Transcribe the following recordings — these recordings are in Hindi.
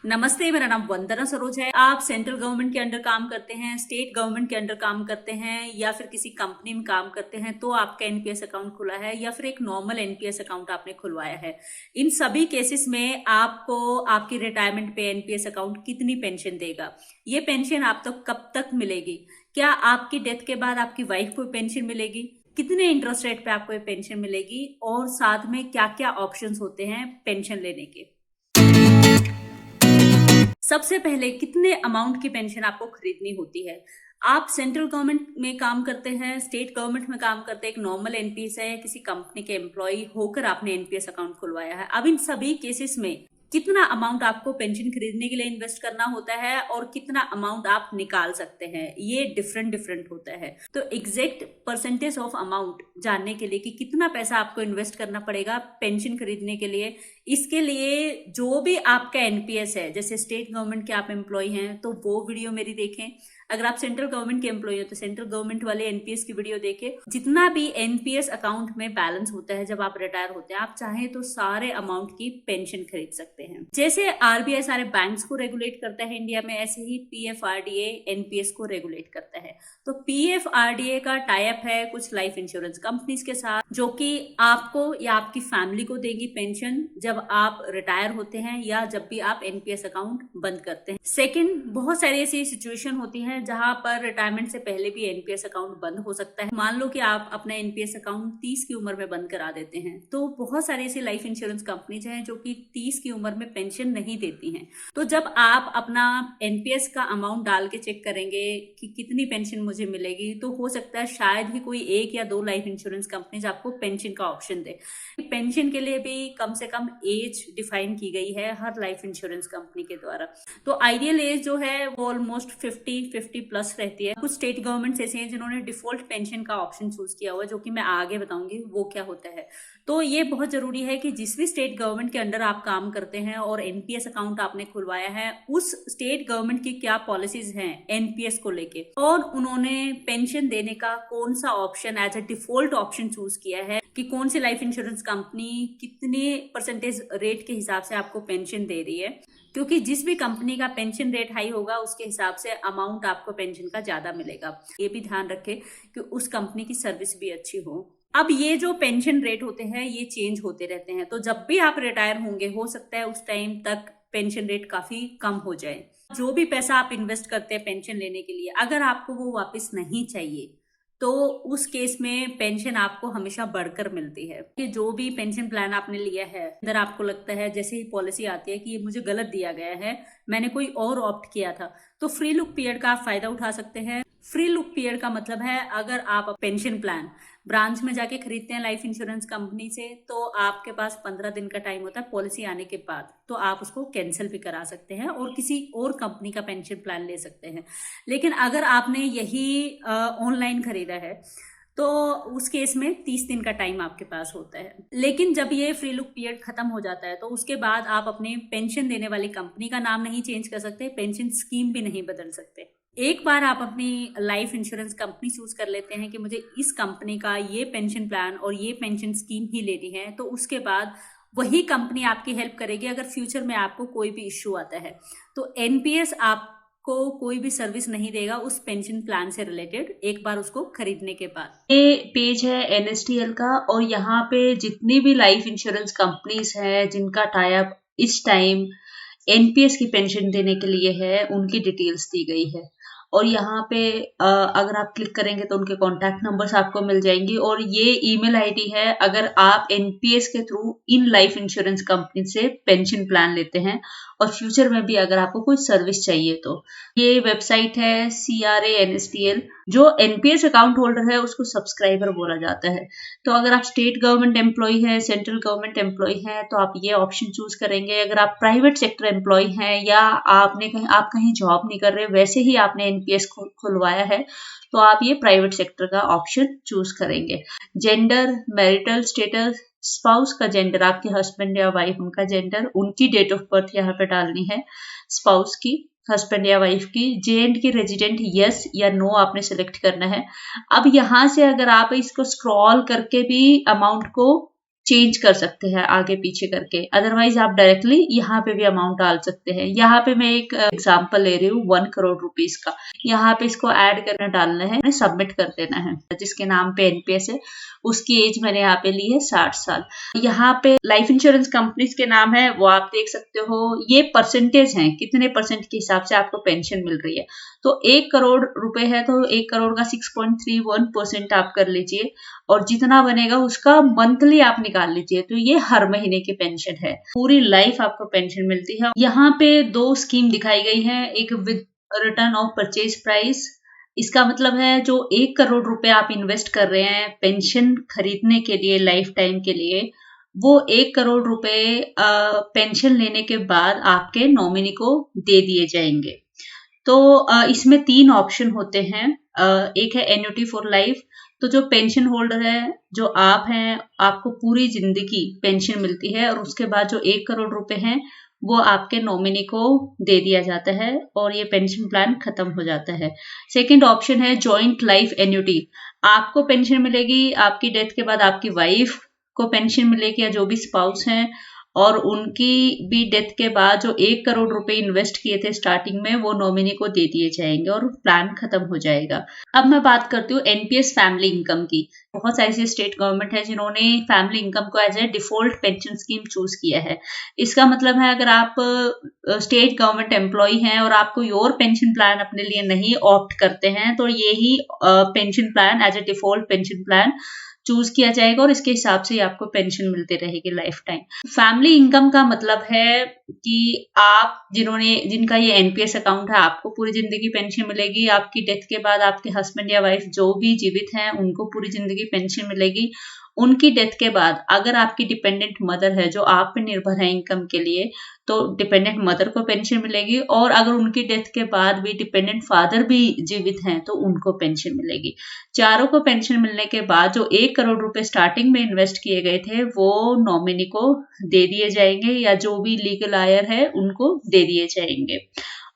नमस्ते, मेरा नाम वंदना सरोज है। आप सेंट्रल गवर्नमेंट के अंडर काम करते हैं, स्टेट गवर्नमेंट के अंडर काम करते हैं या फिर किसी कंपनी में काम करते हैं तो आपका एनपीएस अकाउंट खुला है या फिर एक नॉर्मल एनपीएस अकाउंट आपने खुलवाया है। इन सभी केसेस में आपको आपकी रिटायरमेंट पे एनपीएस अकाउंट कितनी पेंशन देगा, ये पेंशन आप तक कब तक मिलेगी, क्या आपकी डेथ के बाद आपकी वाइफ को पेंशन मिलेगी, कितने इंटरेस्ट रेट पे आपको ये पेंशन मिलेगी और साथ में क्या क्या ऑप्शंस होते हैं पेंशन लेने के। सबसे पहले कितने अमाउंट की पेंशन आपको खरीदनी होती है। आप सेंट्रल गवर्नमेंट में काम करते हैं, स्टेट गवर्नमेंट में काम करते हैं, एक नॉर्मल एनपीएस है, किसी कंपनी के एम्प्लॉय होकर आपने एनपीएस अकाउंट खुलवाया है। अब इन सभी केसेस में कितना अमाउंट आपको पेंशन खरीदने के लिए इन्वेस्ट करना होता है और कितना अमाउंट आप निकाल सकते हैं, ये डिफरेंट डिफरेंट होता है। तो एग्जैक्ट परसेंटेज ऑफ अमाउंट जानने के लिए कि कितना पैसा आपको इन्वेस्ट करना पड़ेगा पेंशन खरीदने के लिए, इसके लिए जो भी आपका एनपीएस है, जैसे स्टेट गवर्नमेंट के आप एम्प्लॉय हैं तो वो वीडियो मेरी देखें, अगर आप सेंट्रल गवर्नमेंट के एम्प्लॉय हो तो सेंट्रल गवर्नमेंट वाले एनपीएस की वीडियो देखें। जितना भी एनपीएस अकाउंट में बैलेंस होता है जब आप रिटायर होते हैं, आप चाहें तो सारे अमाउंट की पेंशन खरीद सकते हैं। जैसे आरबीआई सारे बैंक्स को रेगुलेट करता है इंडिया में, ऐसे ही पीएफआरडीए एनपीएस को रेगुलेट करता है। तो पीएफआरडीए का टाई अप है कुछ लाइफ इंश्योरेंस कंपनीज के साथ, जो कि आपको या आपकी फैमिली को देंगी पेंशन जब आप रिटायर होते हैं या जब भी आप एनपीएस अकाउंट बंद करते हैं। सेकंड, बहुत सारी ऐसी सिचुएशन होती है जहां पर रिटायरमेंट से पहले भी एनपीएस अकाउंट बंद हो सकता है। मान लो कि आप अपना एनपीएस अकाउंट 30 की उम्र में बंद करा देते हैं, तो बहुत सारी ऐसी लाइफ इंश्योरेंस कंपनीज हैं जो कि 30 की उम्र में पेंशन नहीं देती हैं। तो जब आप अपना एनपीएस का अमाउंट डाल के चेक करेंगे कि कितनी पेंशन मुझे मिलेगी, तो हो सकता है शायद ही कोई एक या दो लाइफ इंश्योरेंस कंपनीज आपको पेंशन का ऑप्शन दे। पेंशन के लिए भी कम से कम एज डिफाइन की गई है हर लाइफ इंश्योरेंस कंपनी के द्वारा। तो आइडियल एज जो है वो ऑलमोस्ट 50 प्लस रहती है। कुछ स्टेट गवर्नमेंट्स ऐसे हैं जिन्होंने डिफॉल्ट पेंशन का ऑप्शन चूज किया हुआ है, जो कि मैं आगे बताऊंगी वो क्या होता है। तो ये बहुत जरूरी है कि जिस भी स्टेट गवर्नमेंट के अंडर आप काम करते हैं और एनपीएस अकाउंट आपने खुलवाया है, उस स्टेट गवर्नमेंट की क्या पॉलिसीज हैं एनपीएस को लेके, और उन्होंने पेंशन देने का कौन सा option as a default option choose किया है कि कौन सी लाइफ इंश्योरेंस कंपनी कितने परसेंटेज रेट के हिसाब से आपको पेंशन दे रही है। क्योंकि जिस भी कंपनी का पेंशन रेट हाई होगा उसके हिसाब से अमाउंट आपको पेंशन का ज्यादा मिलेगा। ये भी ध्यान रखें कि उस कंपनी की सर्विस भी अच्छी हो। अब ये जो पेंशन रेट होते हैं ये चेंज होते रहते हैं, तो जब भी आप रिटायर होंगे हो सकता है उस टाइम तक पेंशन रेट काफी कम हो जाए। जो भी पैसा आप इन्वेस्ट करते हैं पेंशन लेने के लिए, अगर आपको वो वापस नहीं चाहिए तो उस केस में पेंशन आपको हमेशा बढ़कर मिलती है। कि जो भी पेंशन प्लान आपने लिया है, अगर आपको लगता है जैसे ही पॉलिसी आती है कि ये मुझे गलत दिया गया है, मैंने कोई और ऑप्ट किया था, तो फ्री लुक पीरियड का आप फायदा उठा सकते हैं। फ्री लुक पीरियड का मतलब है अगर आप पेंशन प्लान ब्रांच में जाके खरीदते हैं लाइफ इंश्योरेंस कंपनी से, तो आपके पास 15 दिन का टाइम होता है पॉलिसी आने के बाद, तो आप उसको कैंसिल भी करा सकते हैं और किसी और कंपनी का पेंशन प्लान ले सकते हैं। लेकिन अगर आपने यही ऑनलाइन खरीदा है तो उस केस में 30 दिन का टाइम आपके पास होता है। लेकिन जब ये फ्री लुक पीरियड खत्म हो जाता है तो उसके बाद आप अपने पेंशन देने वाली कंपनी का नाम नहीं चेंज कर सकते, पेंशन स्कीम भी नहीं बदल सकते। एक बार आप अपनी लाइफ इंश्योरेंस कंपनी चूज कर लेते हैं कि मुझे इस कंपनी का ये पेंशन प्लान और ये पेंशन स्कीम ही लेनी है, तो उसके बाद वही कंपनी आपकी हेल्प करेगी अगर फ्यूचर में आपको कोई भी इश्यू आता है। तो एनपीएस आपको कोई भी सर्विस नहीं देगा उस पेंशन प्लान से रिलेटेड एक बार उसको खरीदने के बाद। ये पेज है एनएसटीएल का, और यहाँ पे जितनी भी लाइफ इंश्योरेंस कंपनीज हैं जिनका टाई अप इस टाइम एनपीएस की पेंशन देने के लिए है, उनकी डिटेल्स दी गई है। और यहाँ पे अगर आप क्लिक करेंगे तो उनके कॉन्टैक्ट नंबर्स आपको मिल जाएंगी, और ये ईमेल आईडी है अगर आप एनपीएस के through in life insurance company से पेंशन प्लान लेते हैं और फ्यूचर में भी अगर आपको कोई सर्विस चाहिए तो। ये वेबसाइट है CRANSTL। जो एनपीएस अकाउंट होल्डर है उसको सब्सक्राइबर बोला जाता है। तो अगर आप स्टेट गवर्नमेंट एम्प्लॉय है, सेंट्रल गवर्नमेंट एम्प्लॉय है, तो आप ये ऑप्शन चूज करेंगे। अगर आप प्राइवेट सेक्टर एम्प्लॉय हैं या आप कहीं जॉब नहीं कर रहे, वैसे ही आपने एनपीएस खुलवाया है, तो आप ये प्राइवेट सेक्टर का ऑप्शन चूज करेंगे। जेंडर, मैरिटल स्टेटस, स्पाउस का जेंडर, आपके हस्बैंड या वाइफ उनका जेंडर, उनकी डेट ऑफ बर्थ यहाँ पे डालनी है, स्पाउस की, हस्बैंड या वाइफ की, जेएंड की रेजिडेंट यस या नो आपने सेलेक्ट करना है। अब यहाँ से अगर आप इसको स्क्रॉल करके भी अमाउंट को चेंज कर सकते हैं आगे पीछे करके, अदरवाइज आप डायरेक्टली यहाँ पे भी अमाउंट डाल सकते हैं। यहाँ पे मैं एक एग्जांपल ले रही हूँ 1 करोड़ रुपीस का। यहाँ पे इसको ऐड करना डालना है, सबमिट कर देना है। जिसके नाम पे एनपीएस है उसकी एज मैंने यहाँ पे ली है 60 साल। यहाँ पे लाइफ इंश्योरेंस कंपनीज के नाम है वो आप देख सकते हो। ये परसेंटेज है, कितने परसेंट के हिसाब से आपको पेंशन मिल रही है। तो 1 करोड़ रुपए है तो 1 करोड़ का 6.31% आप कर लीजिए, और जितना बनेगा उसका मंथली आप निकाल लीजिए। तो ये हर महीने की पेंशन है, पूरी लाइफ आपको पेंशन मिलती है। यहाँ पे 2 स्कीम दिखाई गई है, एक with return of purchase price. इसका मतलब है जो 1 करोड़ रुपए आप इन्वेस्ट कर रहे हैं पेंशन खरीदने के लिए लाइफ टाइम के लिए, वो 1 करोड़ रुपए पेंशन लेने के बाद आपके नॉमिनी को दे दिए जाएंगे। तो इसमें 3 ऑप्शन होते हैं। एक है एन्युटी फॉर लाइफ, तो जो पेंशन होल्डर है, जो आप हैं, आपको पूरी जिंदगी पेंशन मिलती है, और उसके बाद जो 1 करोड़ रुपए हैं वो आपके नॉमिनी को दे दिया जाता है और ये पेंशन प्लान खत्म हो जाता है। सेकंड ऑप्शन है जॉइंट लाइफ एन्युटी। आपको पेंशन मिलेगी, आपकी डेथ के बाद आपकी वाइफ को पेंशन मिलेगी या जो भी स्पाउस हैं, और उनकी भी डेथ के बाद जो 1 करोड़ रुपए इन्वेस्ट किए थे स्टार्टिंग में वो नॉमिनी को दे दिए जाएंगे और प्लान खत्म हो जाएगा। अब मैं बात करती हूँ एनपीएस फैमिली इनकम की। बहुत सारी ऐसी स्टेट गवर्नमेंट है जिन्होंने फैमिली इनकम को as a default pension scheme choose किया है। इसका मतलब है अगर आप स्टेट गवर्नमेंट एम्प्लॉय हैं और आप कोई और पेंशन प्लान अपने लिए नहीं ऑप्ट करते हैं, तो यही pension plan as a default pension plan choose किया जाएगा और इसके हिसाब से आपको पेंशन मिलती रहेगी लाइफ टाइम। फैमिली इनकम का मतलब है कि आप जिनका ये एनपीएस अकाउंट है, आपको पूरी जिंदगी पेंशन मिलेगी। आपकी डेथ के बाद आपके हस्बैंड या वाइफ जो भी जीवित हैं उनको पूरी जिंदगी पेंशन मिलेगी। उनकी डेथ के बाद अगर आपकी डिपेंडेंट मदर है जो आप पे निर्भर है इनकम के लिए, तो डिपेंडेंट मदर को पेंशन मिलेगी, और अगर उनकी डेथ के बाद भी डिपेंडेंट फादर भी जीवित हैं तो उनको पेंशन मिलेगी। चारों को पेंशन मिलने के बाद जो 1 करोड़ रुपए स्टार्टिंग में इन्वेस्ट किए गए थे वो नॉमिनी को दे दिए जाएंगे या जो भी लीगल आयर है उनको दे दिए जाएंगे,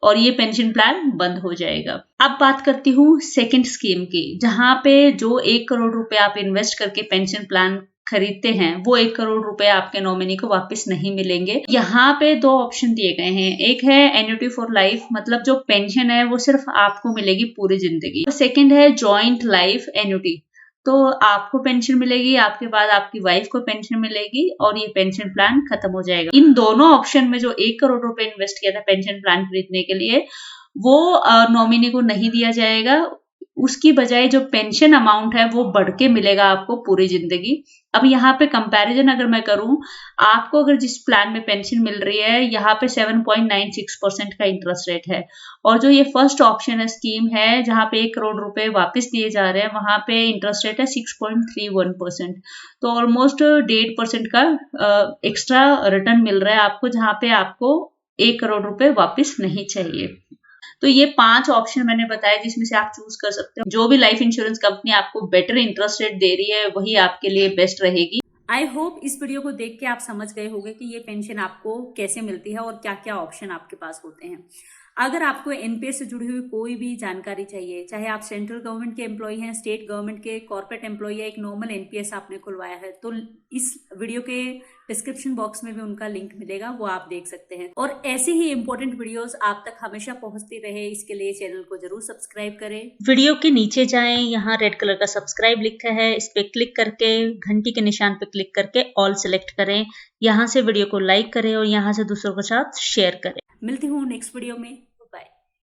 और ये पेंशन प्लान बंद हो जाएगा। अब बात करती हूँ सेकंड स्कीम की, जहां पे जो 1 करोड़ रुपए आप इन्वेस्ट करके पेंशन प्लान खरीदते हैं वो 1 करोड़ रुपए आपके नॉमिनी को वापस नहीं मिलेंगे। यहाँ पे 2 ऑप्शन दिए गए हैं। एक है एन्युटी फॉर लाइफ, मतलब जो पेंशन है वो सिर्फ आपको मिलेगी पूरी जिंदगी। सेकंड है जॉइंट लाइफ एन्युटी, तो आपको पेंशन मिलेगी, आपके बाद आपकी वाइफ को पेंशन मिलेगी और ये पेंशन प्लान खत्म हो जाएगा। इन दोनों ऑप्शन में जो 1 करोड़ रुपए इन्वेस्ट किया था पेंशन प्लान खरीदने के लिए वो नॉमिनी को नहीं दिया जाएगा, उसकी बजाय जो पेंशन अमाउंट है वो बढ़ के मिलेगा आपको पूरी जिंदगी। अब यहाँ पे कंपैरिजन अगर मैं करूं, आपको अगर जिस प्लान में पेंशन मिल रही है यहाँ पे 7.96% का इंटरेस्ट रेट है, और जो ये फर्स्ट ऑप्शन है स्कीम है जहाँ पे 1 करोड़ रुपए वापस दिए जा रहे हैं वहां पे इंटरेस्ट रेट है 6.31%। तो ऑलमोस्ट 1.5% का एक्स्ट्रा रिटर्न मिल रहा है आपको, जहाँ पे आपको 1 करोड़ रुपए वापस नहीं चाहिए। तो ये 5 ऑप्शन मैंने बताया जिसमें से आप चूज कर सकते हो। जो भी लाइफ इंश्योरेंस कंपनी आपको बेटर इंटरेस्ट रेट दे रही है वही आपके लिए बेस्ट रहेगी। आई होप इस वीडियो को देख के आप समझ गए होंगे कि ये पेंशन आपको कैसे मिलती है और क्या क्या ऑप्शन आपके पास होते हैं। अगर आपको एनपीएस से जुड़ी हुई कोई भी जानकारी चाहिए, चाहे आप सेंट्रल गवर्नमेंट के एम्प्लॉय हैं, स्टेट गवर्नमेंट के कॉर्पोरेट एम्प्लॉय या एक नॉर्मल एनपीएस आपने खुलवाया है, तो इस वीडियो के डिस्क्रिप्शन बॉक्स में भी उनका लिंक मिलेगा, वो आप देख सकते हैं। और ऐसे ही इंपॉर्टेंट वीडियोस आप तक हमेशा पहुंचती रहे इसके लिए चैनल को जरूर सब्सक्राइब करें। वीडियो के नीचे जाएं, यहाँ रेड कलर का सब्सक्राइब लिखा है, इस पे क्लिक करके घंटी के निशान पे क्लिक करके ऑल सेलेक्ट करें। यहाँ से वीडियो को लाइक करें और यहाँ से दूसरों के साथ शेयर करें। मिलती हूँ नेक्स्ट वीडियो में।